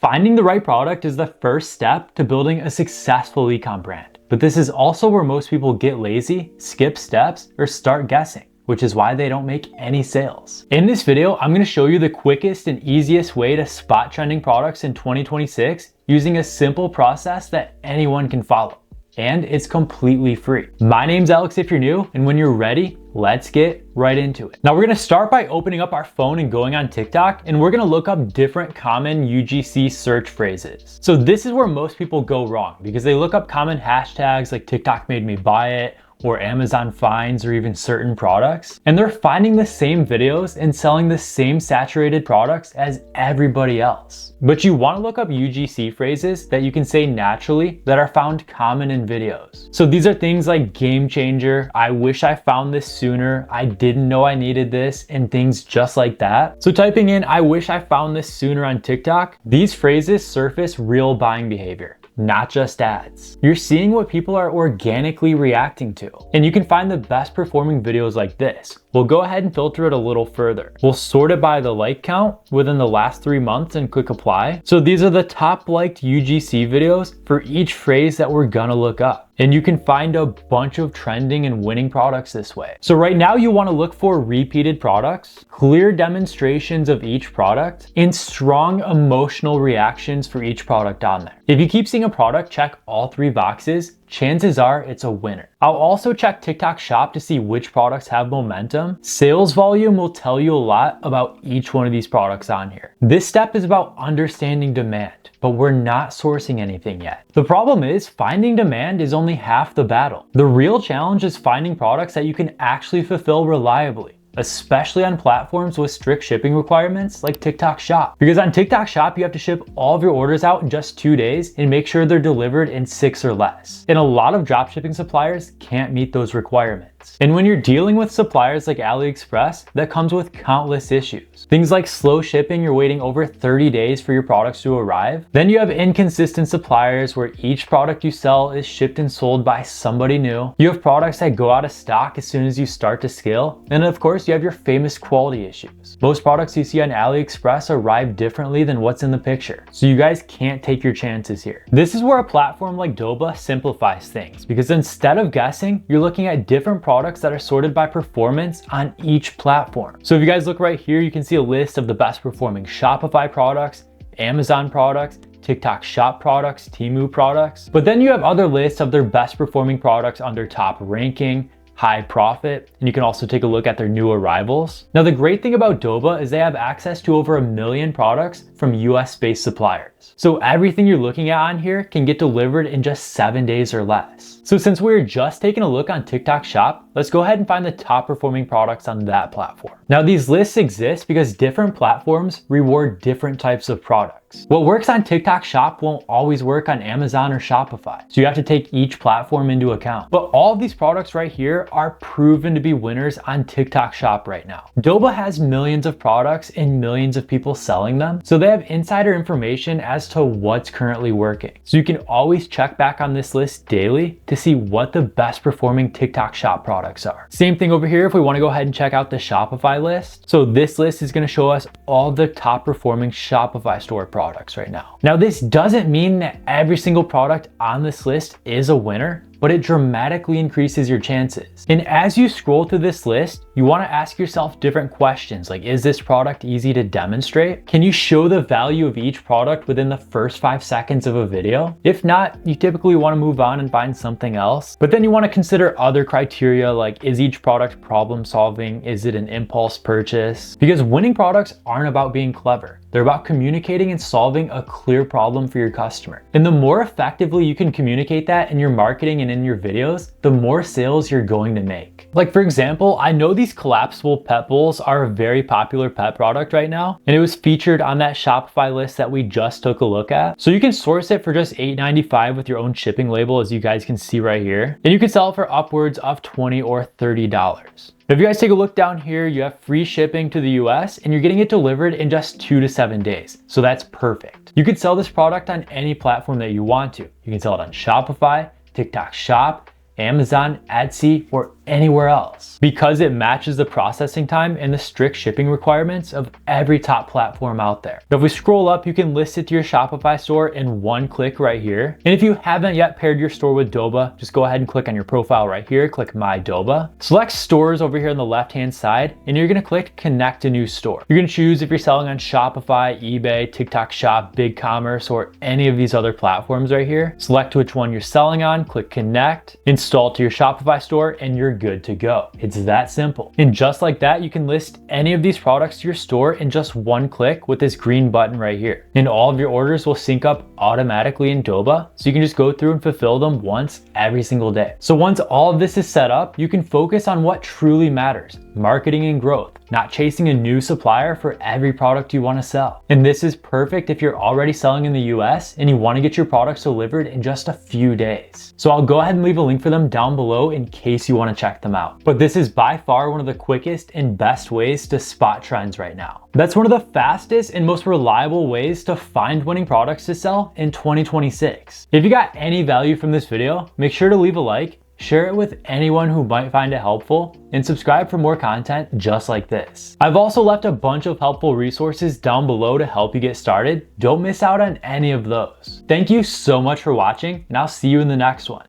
Finding the right product is the first step to building a successful e-com brand. But this is also where most people get lazy, skip steps, or start guessing, which is why they don't make any sales. In this video, I'm gonna show you the quickest and easiest way to spot trending products in 2026 using a simple process that anyone can follow. And it's completely free. My name's Alex if you're new, and when you're ready, let's get right into it. Now we're gonna start by opening up our phone and going on TikTok, and we're gonna look up different common UGC search phrases. So this is where most people go wrong because they look up common hashtags like TikTok made me buy it, or Amazon finds, or even certain products. And they're finding the same videos and selling the same saturated products as everybody else. But you wanna look up UGC phrases that you can say naturally that are found common in videos. So these are things like game changer, I wish I found this sooner, I didn't know I needed this, and things just like that. So typing in, I wish I found this sooner on TikTok, these phrases surface real buying behavior, not just ads. You're seeing what people are organically reacting to. And you can find the best performing videos like this. We'll go ahead and filter it a little further. We'll sort it by the like count within the last 3 months and click apply. So these are the top liked UGC videos for each phrase that we're gonna look up. And you can find a bunch of trending and winning products this way. So right now you wanna look for repeated products, clear demonstrations of each product, and strong emotional reactions for each product on there. If you keep seeing a product check all 3 boxes, chances are it's a winner. I'll also check TikTok Shop to see which products have momentum. Sales volume will tell you a lot about each one of these products on here. This step is about understanding demand, but we're not sourcing anything yet. The problem is finding demand is only half the battle. The real challenge is finding products that you can actually fulfill reliably, especially on platforms with strict shipping requirements like TikTok Shop. Because on TikTok Shop, you have to ship all of your orders out in just 2 days and make sure they're delivered in 6 or less. And a lot of dropshipping suppliers can't meet those requirements. And when you're dealing with suppliers like AliExpress, that comes with countless issues. Things like slow shipping, you're waiting over 30 days for your products to arrive. Then you have inconsistent suppliers where each product you sell is shipped and sold by somebody new. You have products that go out of stock as soon as you start to scale. And of course, you have your famous quality issues. Most products you see on AliExpress arrive differently than what's in the picture. So you guys can't take your chances here. This is where a platform like Doba simplifies things because instead of guessing, you're looking at different products that are sorted by performance on each platform. So if you guys look right here, you can see a list of the best performing Shopify products, Amazon products, TikTok Shop products, Temu products. But then you have other lists of their best performing products under top ranking, high profit, and you can also take a look at their new arrivals. Now, the great thing about Doba is they have access to over 1 million products from US-based suppliers. So everything you're looking at on here can get delivered in just 7 days or less. So since we're just taking a look on TikTok Shop, let's go ahead and find the top performing products on that platform. Now, these lists exist because different platforms reward different types of products. What works on TikTok Shop won't always work on Amazon or Shopify, so you have to take each platform into account. But all of these products right here are proven to be winners on TikTok Shop right now. Doba has millions of products and millions of people selling them, so they have insider information as to what's currently working. So you can always check back on this list daily to see what the best performing TikTok Shop products are. Same thing over here if we want to go ahead and check out the Shopify list. So this list is going to show us all the top performing Shopify store products right now. Now, this doesn't mean that every single product on this list is a winner, but it dramatically increases your chances. And as you scroll through this list, you wanna ask yourself different questions like, is this product easy to demonstrate? Can you show the value of each product within the first 5 seconds of a video? If not, you typically wanna move on and find something else. But then you wanna consider other criteria like, is each product problem solving? Is it an impulse purchase? Because winning products aren't about being clever. They're about communicating and solving a clear problem for your customer. And the more effectively you can communicate that in your marketing and in your videos, the more sales you're going to make. Like for example, I know these collapsible pet bowls are a very popular pet product right now, and it was featured on that Shopify list that we just took a look at. So you can source it for just $8.95 with your own shipping label, as you guys can see right here. And you can sell it for upwards of $20 or $30. If you guys take a look down here, you have free shipping to the US and you're getting it delivered in just 2 to 7 days. So that's perfect. You can sell this product on any platform that you want to. You can sell it on Shopify, TikTok Shop, Amazon, Etsy, or anywhere else because it matches the processing time and the strict shipping requirements of every top platform out there. Now, if we scroll up, you can list it to your Shopify store in one click right here. And if you haven't yet paired your store with Doba, just go ahead and click on your profile right here, click My Doba. Select stores over here on the left-hand side, and you're gonna click Connect a New Store. You're gonna choose if you're selling on Shopify, eBay, TikTok Shop, BigCommerce, or any of these other platforms right here. Select which one you're selling on, click Connect, install it to your Shopify store, and you're good to go. It's that simple. And just like that, you can list any of these products to your store in just one click with this green button right here. And all of your orders will sync up automatically in Doba, so you can just go through and fulfill them once every single day. So once all of this is set up, you can focus on what truly matters, marketing and growth, not chasing a new supplier for every product you want to sell. And this is perfect if you're already selling in the US and you want to get your products delivered in just a few days. So I'll go ahead and leave a link for them down below in case you want to check them out. But this is by far one of the quickest and best ways to spot trends right now. That's one of the fastest and most reliable ways to find winning products to sell in 2026. If you got any value from this video, make sure to leave a like, share it with anyone who might find it helpful, and subscribe for more content just like this. I've also left a bunch of helpful resources down below to help you get started. Don't miss out on any of those. Thank you so much for watching, and I'll see you in the next one.